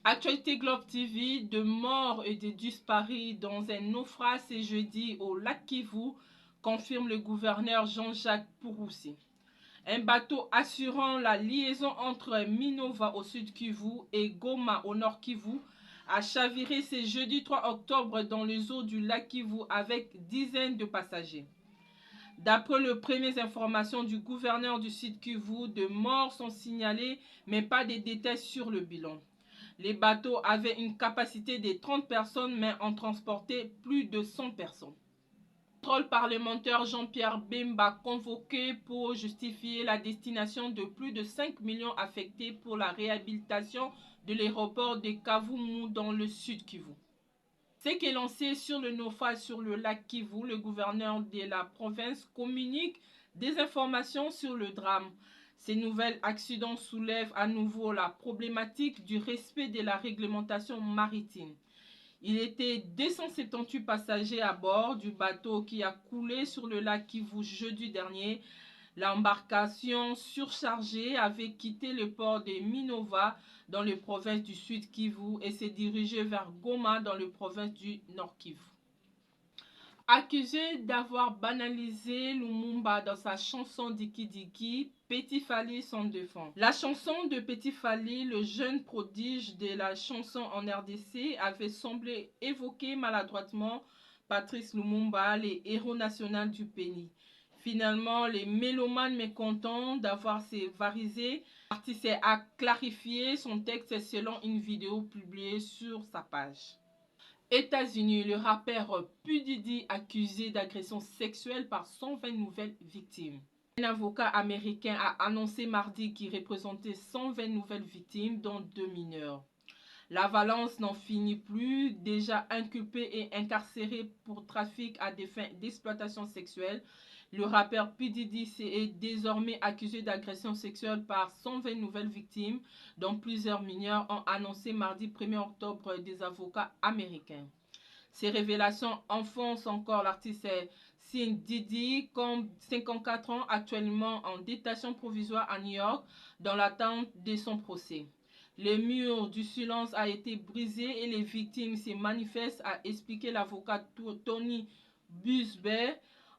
Actualité Globe TV, de morts et de disparus dans un naufrage ce jeudi au lac Kivu, confirme le gouverneur Jean-Jacques Purusi. Un bateau assurant la liaison entre Minova au sud Kivu et Goma au nord Kivu a chaviré ce jeudi 3 octobre dans les eaux du lac Kivu avec dizaines de passagers. D'après les premières informations du gouverneur du sud Kivu, de morts sont signalés mais pas de détails sur le bilan. Les bateaux avaient une capacité de 30 personnes mais en transportaient plus de 100 personnes. Le contrôle parlementaire Jean-Pierre Bemba convoqué pour justifier la destination de plus de 5 millions affectés pour la réhabilitation de l'aéroport de Kavumu dans le sud Kivu. Ce qui est lancé sur le naufrage sur le lac Kivu, le gouverneur de la province communique des informations sur le drame. Ces nouveaux accidents soulèvent à nouveau la problématique du respect de la réglementation maritime. Il était 278 passagers à bord du bateau qui a coulé sur le lac Kivu jeudi dernier. L'embarcation surchargée avait quitté le port de Minova dans la province du Sud Kivu et s'est dirigée vers Goma dans la province du Nord Kivu. Accusé d'avoir banalisé Lumumba dans sa chanson Diki Diki, Petit Fally s'en défend. La chanson de Petit Fally, le jeune prodige de la chanson en RDC, avait semblé évoquer maladroitement Patrice Lumumba, les héros nationaux du pays. Finalement, les mélomanes mécontents d'avoir ces varisé, l'artiste a clarifié son texte selon une vidéo publiée sur sa page. États-Unis, le rappeur P. Diddy accusé d'agression sexuelle par 120 nouvelles victimes. Un avocat américain a annoncé mardi qu'il représentait 120 nouvelles victimes, dont 2 mineurs. L'avalanche n'en finit plus, déjà inculpé et incarcéré pour trafic à des fins d'exploitation sexuelle. Le rappeur P. Diddy est désormais accusé d'agression sexuelle par 120 nouvelles victimes, dont plusieurs mineurs, ont annoncé mardi 1er octobre des avocats américains. Ces révélations enfoncent encore l'artiste Sin Diddy, comme 54 ans, actuellement en détention provisoire à New York, dans l'attente de son procès. Le mur du silence a été brisé et les victimes se manifestent, a expliqué l'avocat Tony Buzbee,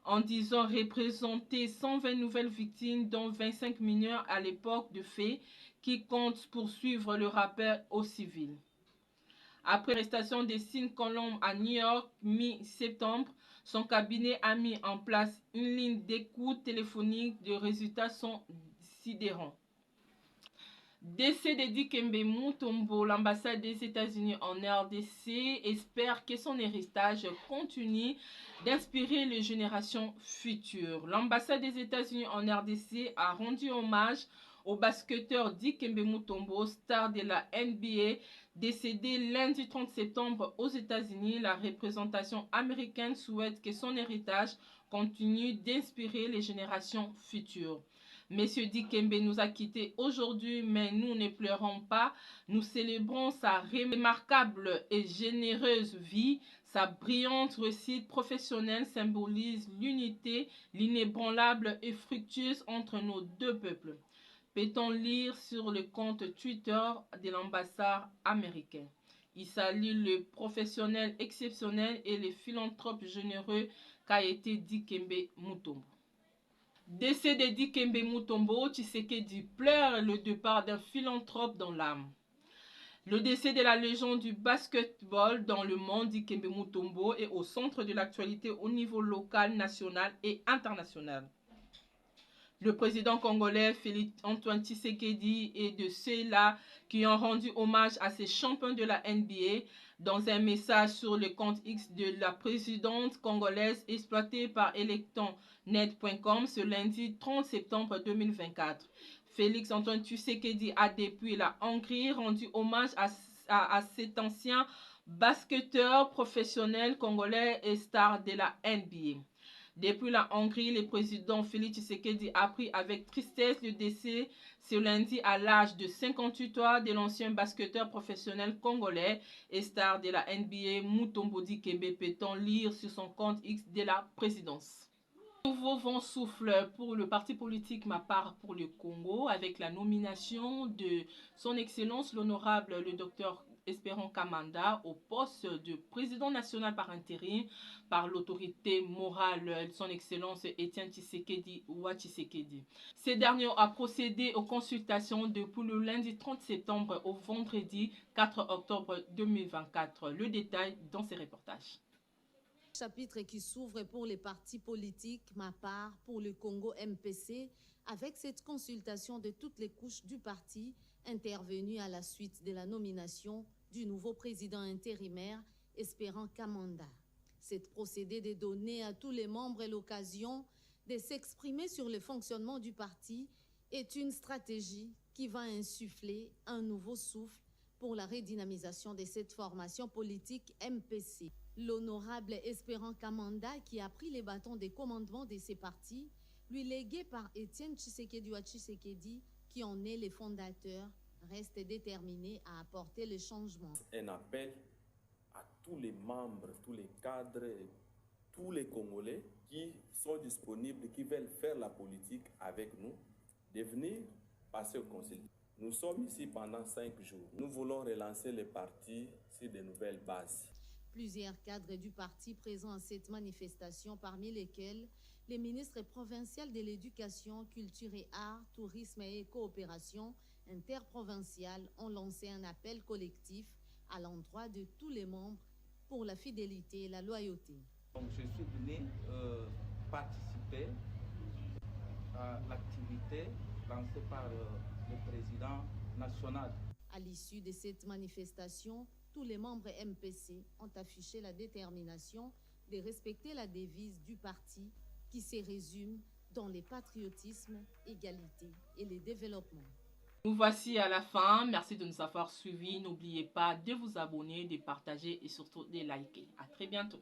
en disant représenter 120 nouvelles victimes, dont 25 mineurs à l'époque de faits, qui comptent poursuivre le rappeur au civil. Après l'arrestation de Sean Combs à New York mi-septembre, son cabinet a mis en place une ligne d'écoute téléphonique. Les résultats sont sidérants. Décès de Dikembe Mutombo, l'ambassade des États-Unis en RDC espère que son héritage continue d'inspirer les générations futures. L'ambassade des États-Unis en RDC a rendu hommage au basketteur Dikembe Mutombo, star de la NBA, décédé lundi 30 septembre aux États-Unis. La représentation américaine souhaite que son héritage continue d'inspirer les générations futures. Monsieur Dikembe nous a quittés aujourd'hui, mais nous ne pleurons pas. Nous célébrons sa remarquable et généreuse vie. Sa brillante réussite professionnelle symbolise l'unité, l'inébranlable et fructueuse entre nos deux peuples. Peut-on lire sur le compte Twitter de l'ambassade américaine. Il salue le professionnel exceptionnel et le philanthrope généreux qu'a été Dikembe Mutombo. Décès de Dikembe Mutombo, Tshisekedi pleure le départ d'un philanthrope dans l'âme. Le décès de la légende du basketball dans le monde, Dikembe Mutombo, est au centre de l'actualité au niveau local, national et international. Le président congolais Félix Antoine Tshisekedi est de ceux-là qui ont rendu hommage à ces champions de la NBA. Dans un message sur le compte X de la présidente congolaise exploité par electonnet.com ce lundi 30 septembre 2024. Félix Antoine Tshisekedi a depuis la Hongrie rendu hommage à cet ancien basketteur professionnel congolais et star de la NBA. Depuis la Hongrie, le président Félix Tshisekedi a appris avec tristesse le décès ce lundi à l'âge de 58 ans de l'ancien basketteur professionnel congolais et star de la NBA Mutombo Dikembe, peut-on lire sur son compte X de la présidence. Nouveau vent souffle pour le parti politique Ma Part pour le Congo avec la nomination de son excellence l'honorable le docteur Espérant Kamanda au poste de président national par intérim par l'autorité morale, son Excellence Étienne Tshisekedi Ouad Tshisekedi. Ces derniers ont procédé aux consultations depuis le lundi 30 septembre au vendredi 4 octobre 2024. Le détail dans ces reportages. Chapitre qui s'ouvre pour les partis politiques, ma part pour le Congo MPC, avec cette consultation de toutes les couches du parti intervenue à la suite de la nomination du nouveau président intérimaire Espérant Kamanda. Cette procédé de donner à tous les membres l'occasion de s'exprimer sur le fonctionnement du parti est une stratégie qui va insuffler un nouveau souffle pour la redynamisation de cette formation politique MPC. L'honorable Espérant Kamanda, qui a pris les bâtons des commandements de ces partis, lui légués par Étienne Tshisekedi Ouad Tshisekedi, qui en est le fondateur, reste déterminé à apporter le changement. Un appel à tous les membres, tous les cadres, tous les Congolais qui sont disponibles, qui veulent faire la politique avec nous, de venir passer au conseil. Nous sommes ici pendant 5 jours. Nous voulons relancer le parti sur de nouvelles bases. Plusieurs cadres du parti présents à cette manifestation, parmi lesquels les ministres provinciaux de l'éducation, culture et arts, tourisme et coopération interprovinciale, ont lancé un appel collectif à l'endroit de tous les membres pour la fidélité et la loyauté. Donc, je suis venu participer à l'activité lancée par le président national. À l'issue de cette manifestation, tous les membres MPC ont affiché la détermination de respecter la devise du parti qui se résume dans le patriotisme, égalité et le développement. Nous voici à la fin. Merci de nous avoir suivis. N'oubliez pas de vous abonner, de partager et surtout de liker. À très bientôt.